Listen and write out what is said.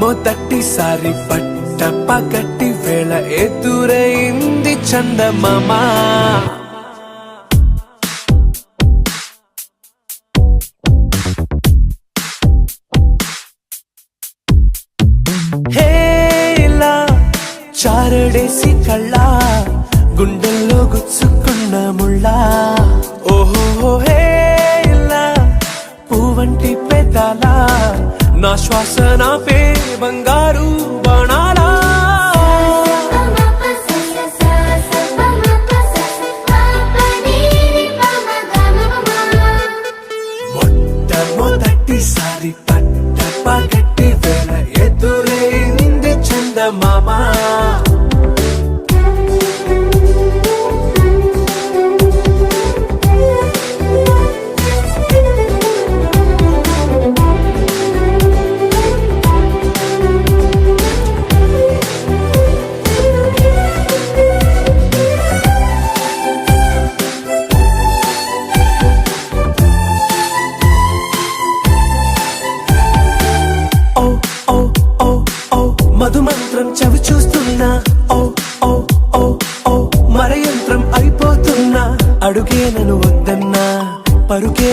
మొదటిసారి పట్ట పగటి వేళ ఎదురైంది చందమామ హేలా చారడేసి కళ్ళ గుండెల్లో గుచ్చుకున్న ముళ్ళా ఓహో హేలా పూవంటి పెదాల నా శ్వాస నాపే బంగారు బాణాలా మొట్టమొదటిసారి పట్ట పగటి వేళ ఎదురైంది చందమామ మధుమంత్రం చవి చూస్తున్నా ఓ ఓ ఓ ఓ మరయంత్రం అయిపోతున్నా అడుగే నన్ను వద్దన్నా పరుగే